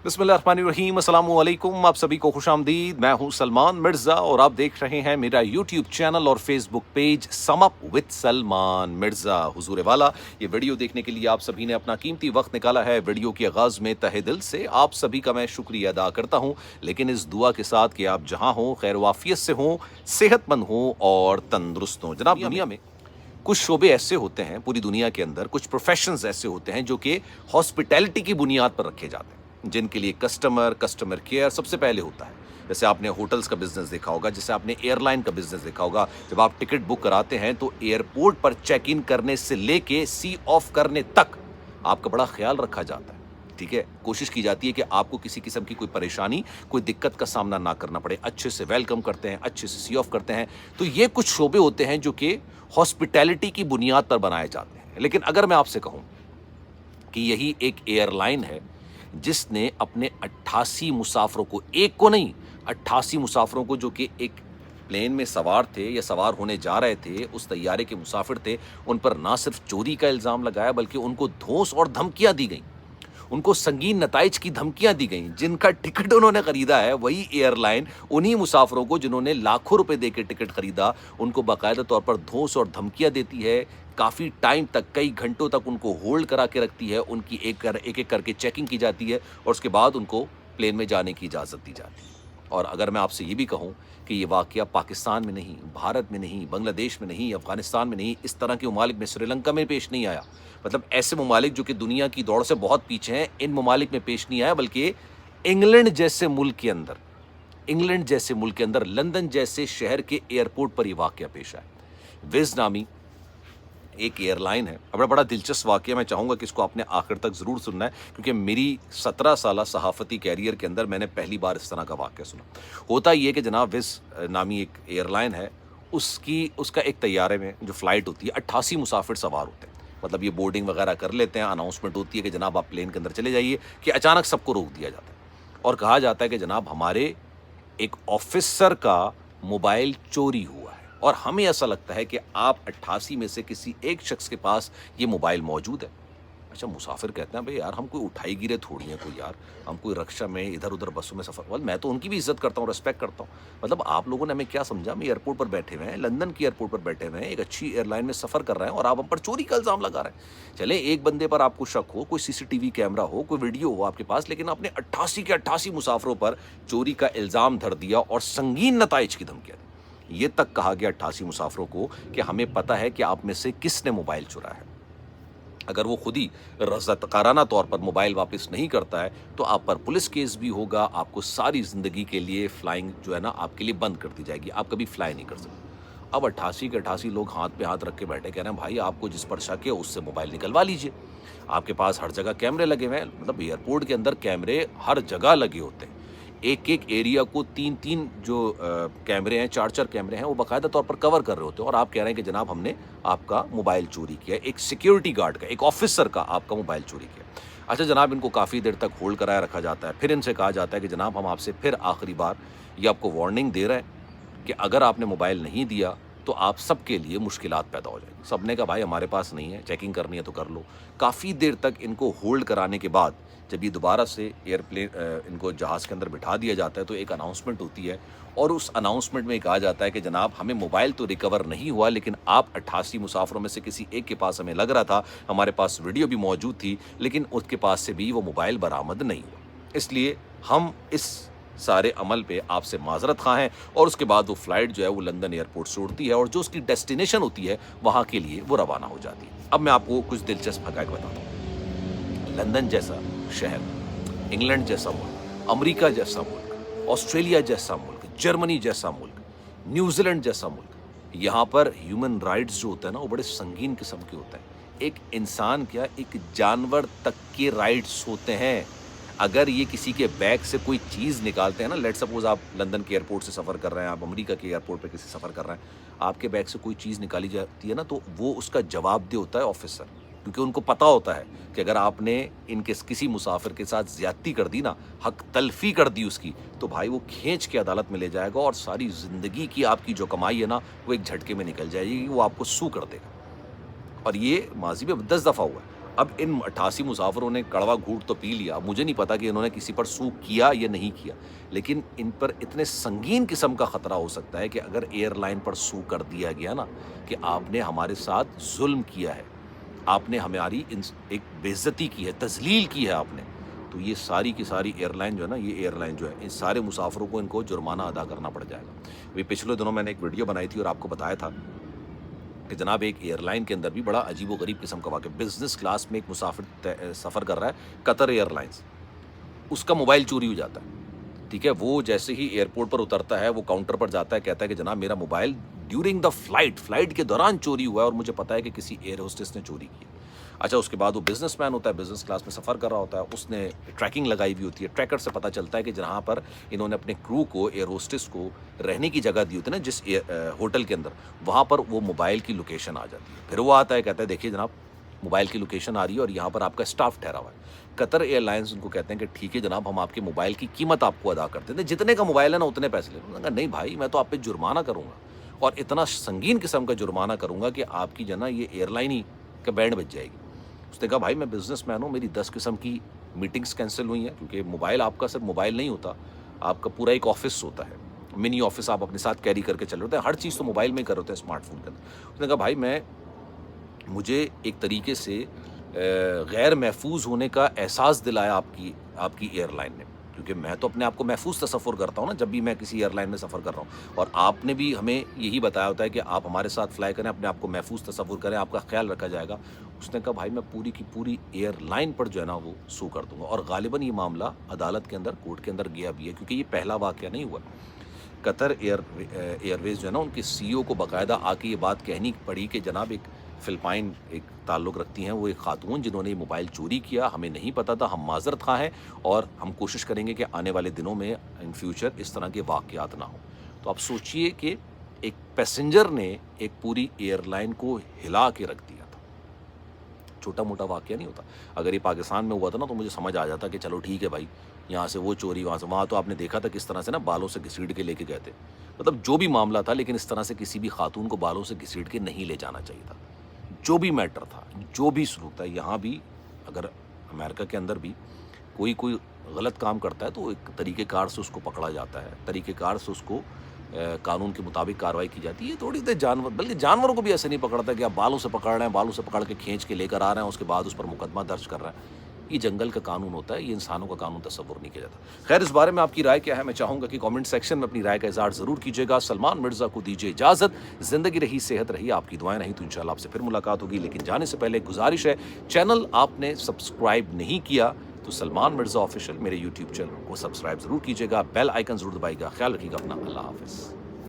बिस्मिल्लाहिर्रहमानिर्रहीम, अस्सलाम वालेकुम। आप सभी को खुशामदीद। मैं हूं सलमान मिर्ज़ा और आप देख रहे हैं मेरा यूट्यूब चैनल और Facebook page sum up with Salman Mirza. हुजूर वाला, ये वीडियो देखने के लिए आप सभी ने अपना कीमती वक्त निकाला है। वीडियो के आगाज़ में तहे दिल से आप सभी का मैं शुक्रिया अदा करता हूं, लेकिन इस दुआ के साथ कि आप जहां हों खैर वाफियत से हों, सेहतमंद हों और तंदुरुस्त हों। जनाब, दुनिया में कुछ शोबे ऐसे होते हैं, पूरी दुनिया के अंदर कुछ प्रोफेशंस ऐसे होते हैं जो कि हॉस्पिटैलिटी की बुनियाद पर रखे जाते हैं, जिनके लिए कस्टमर केयर सबसे पहले होता है। जैसे आपने होटल्स का बिजनेस देखा होगा, जैसे आपने एयरलाइन का बिजनेस देखा होगा। जब आप टिकट बुक कराते हैं तो एयरपोर्ट पर चेक इन करने से लेके सी ऑफ करने तक आपका बड़ा ख्याल रखा जाता है। ठीक है, कोशिश की जाती है कि आपको किसी किस्म की कोई परेशानी, कोई दिक्कत का सामना ना करना पड़े। अच्छे से वेलकम करते हैं, अच्छे से सी ऑफ करते हैं। तो ये कुछ शोबे होते हैं जो कि हॉस्पिटैलिटी की बुनियाद पर बनाए जाते हैं। लेकिन अगर मैं आपसे कहूं कि यही एक एयरलाइन है जिसने अपने 88 मुसाफरों को, एक को नहीं 88 मुसाफरों को, जो कि एक प्लेन में सवार थे या सवार होने जा रहे थे, उस तैयारे के मुसाफिर थे, उन पर ना सिर्फ चोरी का इल्ज़ाम लगाया बल्कि उनको धौंस और धमकियां दी गई, उनको संगीन नताइज की धमकियां दी गई। जिनका टिकट उन्होंने खरीदा है वही एयरलाइन उन्हीं मुसाफिरों को जिन्होंने लाखों रुपए देकर टिकट खरीदा, उनको बाकायदा तौर पर धौंस और धमकियां देती है। काफ़ी टाइम तक, कई घंटों तक उनको होल्ड करा के रखती है, उनकी एक करके चेकिंग की जाती है और उसके बाद उनको प्लेन में जाने की इजाज़त दी जाती है। और अगर मैं आपसे ये भी कहूँ कि ये वाक़या पाकिस्तान में नहीं, भारत में नहीं, बांग्लादेश में नहीं, अफ़गानिस्तान में नहीं, इस तरह के ममालिक में, श्रीलंका में पेश नहीं आया। मतलब ऐसे ममालिक जो कि दुनिया की दौड़ से बहुत पीछे हैं, इन ममालिक में पेश नहीं आया, बल्कि इंग्लैंड जैसे मुल्क के अंदर, लंदन जैसे शहर के एयरपोर्ट पर ये वाक़या पेश आया। विज़ नामी एक एयरलाइन है। अब बड़ा दिलचस्प वाक़या, मैं चाहूँगा कि इसको आपने आखिर तक ज़रूर सुनना है, क्योंकि मेरी 17 साला सहाफ़ती कैरियर के अंदर मैंने पहली बार इस तरह का वाक़या सुना। होता ये कि जनाब, विज़ नामी एक एयरलाइन है, उसका एक तैयारे में जो फ़्लाइट होती है 88 मुसाफिर सवार होते हैं। मतलब ये बोर्डिंग वगैरह कर लेते हैं, अनाउंसमेंट होती है कि जनाब आप प्लेन के अंदर चले जाइए, कि अचानक सबको रोक दिया जाता है और कहा जाता है कि जनाब हमारे एक ऑफिसर का मोबाइल चोरी हुआ है और हमें ऐसा लगता है कि आप 88 में से किसी एक शख्स के पास ये मोबाइल मौजूद है। अच्छा, मुसाफिर कहते हैं भाई यार, हम कोई उठाई गिरे थोड़ी हैं कोई यार, हम कोई रक्षा में इधर उधर बसों में सफ़र, मैं तो उनकी भी इज्जत करता हूँ, रिस्पेक्ट करता हूँ। मतलब आप लोगों ने हमें क्या समझा, हम एयरपोर्ट पर बैठे हुए हैं, लंदन की एयरपोर्ट पर बैठे हुए हैं, एक अच्छी एयरलाइन में सफ़र कर रहे हैं और आप हम पर चोरी का इल्ज़ाम लगा रहे हैं। चले, एक बंदे पर आपको शक हो, कोई सीसीटीवी कैमरा हो, कोई वीडियो हो आपके पास, लेकिन आपने 88 के 88 मुसाफिरों पर चोरी का इल्ज़ाम धर दिया और संगीन नताइज की धमकियाँ दी। ये तक कहा गया 88 मुसाफिरों को कि हमें पता है कि आप में से किसने मोबाइल चुराया है। अगर वो खुद ही रज़ाकाराना तौर पर मोबाइल वापस नहीं करता है तो आप पर पुलिस केस भी होगा, आपको सारी ज़िंदगी के लिए फ़्लाइंग जो है ना आपके लिए बंद कर दी जाएगी, आप कभी फ्लाई नहीं कर सकते। अब 88 के 88 लोग हाथ पे हाथ रख के बैठे, कह रहे हैं भाई आपको जिस पर शक है उससे मोबाइल निकलवा लीजिए। आपके पास हर जगह कैमरे लगे हुए हैं, मतलब एयरपोर्ट के अंदर कैमरे हर जगह लगे होते हैं। एक एरिया को 3-3 जो कैमरे हैं, 4-4 कैमरे हैं, वो बाकायदा तौर पर कवर कर रहे होते हैं और आप कह रहे हैं कि जनाब हमने आपका मोबाइल चोरी किया। एक सिक्योरिटी गार्ड का, एक ऑफिसर का आपका मोबाइल चोरी किया। अच्छा जनाब, इनको काफ़ी देर तक होल्ड कराया रखा जाता है। फिर इनसे कहा जाता है कि जनाब हम आपसे फिर आखिरी बार ये आपको वार्निंग दे रहे हैं कि अगर आपने मोबाइल नहीं दिया तो आप सबके लिए मुश्किलात पैदा हो जाएगी। सब ने कहा भाई हमारे पास नहीं है, चेकिंग करनी है तो कर लो। काफ़ी देर तक इनको होल्ड कराने के बाद जब ये दोबारा से एयरप्लेन इनको जहाज़ के अंदर बिठा दिया जाता है तो एक अनाउंसमेंट होती है और उस अनाउंसमेंट में कहा जाता है कि जनाब हमें मोबाइल तो रिकवर नहीं हुआ, लेकिन आप 88 मुसाफिरों में से किसी एक के पास हमें लग रहा था, हमारे पास वीडियो भी मौजूद थी, लेकिन उसके पास से भी वो मोबाइल बरामद नहीं हुआ। इसलिए हम इस सारे अमल पे आपसे माजरत खां हैं। और उसके बाद वो फ़्लाइट जो है वो लंदन एयरपोर्ट से उड़ती है और जो उसकी डेस्टिनेशन होती है वहाँ के लिए वो रवाना हो जाती है। अब मैं आपको कुछ दिलचस्प हक़ाइक़ बताता हूँ। लंदन जैसा शहर, इंग्लैंड जैसा मुल्क, अमेरिका जैसा मुल्क, ऑस्ट्रेलिया जैसा मुल्क, जर्मनी जैसा मुल्क, न्यूजीलैंड जैसा मुल्क, यहाँ पर ह्यूमन राइट्स जो होता है ना वो बड़े संगीन किस्म के होता है। एक इंसान क्या, एक जानवर तक के राइट्स होते हैं। अगर ये किसी के बैग से कोई चीज़ निकालते हैं ना, लेट सपोज आप लंदन के एयरपोर्ट से सफ़र कर रहे हैं, आप अमेरिका के एयरपोर्ट पे किसी सफ़र कर रहे हैं, आपके बैग से कोई चीज़ निकाली जाती है ना, तो वो उसका जवाबदेह होता है ऑफिसर, क्योंकि उनको पता होता है कि अगर आपने इनके किसी मुसाफिर के साथ ज़्यादती कर दी ना, हक तलफ़ी कर दी उसकी, तो भाई वो खींच के अदालत में ले जाएगा और सारी ज़िंदगी की आपकी जो कमाई है ना वो एक झटके में निकल जाएगी, वो आपको सू कर देगा। और ये माजी में 10 दफ़ा हुआ है। اب ان 88 مسافروں نے کڑوا گھونٹ تو پی لیا, مجھے نہیں پتا کہ انہوں نے کسی پر سو کیا یا نہیں کیا, لیکن ان پر اتنے سنگین قسم کا خطرہ ہو سکتا ہے کہ اگر ایئر لائن پر سو کر دیا گیا نا کہ آپ نے ہمارے ساتھ ظلم کیا ہے, آپ نے ہماری ایک بے عزتی کی ہے, تذلیل کی ہے آپ نے, تو یہ ساری کی ساری ایئر لائن جو ہے نا, یہ ایئر لائن جو ہے ان سارے مسافروں کو ان کو جرمانہ ادا کرنا پڑ جائے گا. ابھی پچھلے دنوں میں نے ایک ویڈیو بنائی تھی اور آپ کو بتایا تھا کہ جناب ایک ایئر لائن کے اندر بھی بڑا عجیب و غریب قسم کا واقعہ, بزنس کلاس میں ایک مسافر سفر کر رہا ہے قطر ایئر لائنس, اس کا موبائل چوری ہو جاتا ہے. ٹھیک ہے, وہ جیسے ہی ایئرپورٹ پر اترتا ہے وہ کاؤنٹر پر جاتا ہے, کہتا ہے کہ جناب میرا موبائل ڈیورنگ دا فلائٹ کے دوران چوری ہوا ہے اور مجھے پتا ہے کہ کسی ایئر ہوسٹس نے چوری کی. اچھا, اس کے بعد وہ بزنس مین ہوتا ہے, بزنس کلاس میں سفر کر رہا ہوتا ہے, اس نے ٹریکنگ لگائی ہوئی ہوتی ہے, ٹریکر سے پتہ چلتا ہے کہ جہاں پر انہوں نے اپنے کرو کو, ایئر ہوسٹس کو رہنے کی جگہ دی ہوتی ہے نا جس ہوٹل کے اندر, وہاں پر وہ موبائل کی لوکیشن آ جاتی ہے. پھر وہ آتا ہے, کہتا ہے دیکھیے جناب موبائل کی لوکیشن آ رہی ہے اور یہاں پر آپ کا اسٹاف ٹھہرا ہوا ہے. قطر ایئر لائنس ان کو کہتے ہیں کہ ٹھیک ہے جناب, ہم آپ کے موبائل کی قیمت آپ کو ادا کرتے ہیں, جتنے کا موبائل ہے نا اتنے پیسے لیں. انہوں نے کہا نہیں بھائی, میں تو آپ پہ جرمانہ کروں گا اور اتنا سنگین قسم کا جرمانہ کروں گا کہ آپ کی جو نا یہ ایئر لائن ہی کا بینڈ بج جائے گی. اس نے کہا بھائی میں بزنس مین ہوں, میری 10 قسم کی میٹنگز کینسل ہوئی ہیں, کیونکہ موبائل آپ کا صرف موبائل نہیں ہوتا, آپ کا پورا ایک آفس ہوتا ہے, منی آفس آپ اپنے ساتھ کیری کر کے چل رہے ہوتے ہیں, ہر چیز تو موبائل میں کر رہے ہوتے ہیں اسمارٹ فون کے اندر. اس نے کہا بھائی مجھے ایک طریقے سے غیر محفوظ ہونے کا احساس دلایا آپ کی ایئر لائن نے, کیونکہ میں تو اپنے آپ کو محفوظ تصور کرتا ہوں نا جب بھی میں کسی ایئر لائن میں سفر کر رہا ہوں, اور آپ نے بھی ہمیں یہی بتایا ہوتا ہے کہ آپ ہمارے ساتھ فلائی کریں, اپنے آپ کو محفوظ تصور کریں, آپ کا خیال رکھا جائے گا. اس نے کہا بھائی میں پوری کی پوری ایئر لائن پر جو ہے نا وہ سو کر دوں گا, اور غالباً یہ معاملہ عدالت کے اندر, کورٹ کے اندر گیا بھی ہے, کیونکہ یہ پہلا واقعہ نہیں ہوا. قطر ایئر ویز جو ہے نا, ان کے سی او کو باقاعدہ آ کے یہ بات کہنی پڑی کہ جناب ایک فلپائن ایک تعلق رکھتی ہیں, وہ ایک خاتون جنہوں نے یہ موبائل چوری کیا, ہمیں نہیں پتا تھا, ہم معذرت خواہ ہیں اور ہم کوشش کریں گے کہ آنے والے دنوں میں ان فیوچر اس طرح کے واقعات نہ ہوں. تو آپ سوچئے کہ ایک پیسنجر نے ایک پوری ایئر لائن کو ہلا کے رکھ دیا تھا, چھوٹا موٹا واقعہ نہیں ہوتا. اگر یہ پاکستان میں ہوا تھا نا تو مجھے سمجھ آ جاتا کہ چلو ٹھیک ہے بھائی, یہاں سے وہ چوری, وہاں تو آپ نے دیکھا تھا کس طرح سے نا بالوں سے گھسیٹ کے لے کے گئے تھے, مطلب جو بھی معاملہ تھا, لیکن اس طرح سے کسی بھی خاتون کو بالوں سے گھسیٹ کے نہیں لے جانا چاہیے تھا. جو بھی میٹر تھا, جو بھی سلوک تھا, یہاں بھی اگر امریکہ کے اندر بھی کوئی غلط کام کرتا ہے تو ایک طریقہ کار سے اس کو پکڑا جاتا ہے, طریقہ کار سے اس کو قانون کے مطابق کارروائی کی جاتی ہے. تھوڑی دیر جانور, بلکہ جانوروں کو بھی ایسے نہیں پکڑتا کہ آپ بالوں سے پکڑ رہے ہیں, بالوں سے پکڑ کے کھینچ کے لے کر آ رہے ہیں, اس کے بعد اس پر مقدمہ درج کر رہے ہیں. یہ جنگل کا قانون ہوتا ہے, یہ انسانوں کا قانون تصور نہیں کیا جاتا. خیر, اس بارے میں آپ کی رائے کیا ہے؟ میں چاہوں گا کہ کامنٹ سیکشن میں اپنی رائے کا اظہار ضرور کیجیے گا. سلمان مرزا کو دیجیے اجازت, زندگی رہی, صحت رہی, آپ کی دعائیں رہیں تو انشاءاللہ آپ سے پھر ملاقات ہوگی. لیکن جانے سے پہلے گزارش ہے, چینل آپ نے سبسکرائب نہیں کیا تو سلمان مرزا آفیشیل میرے یوٹیوب چینل کو سبسکرائب ضرور کیجیے گا, بیل آئیکن ضرور دبائیے گا. خیال رکھیے گا اپنا, اللہ حافظ.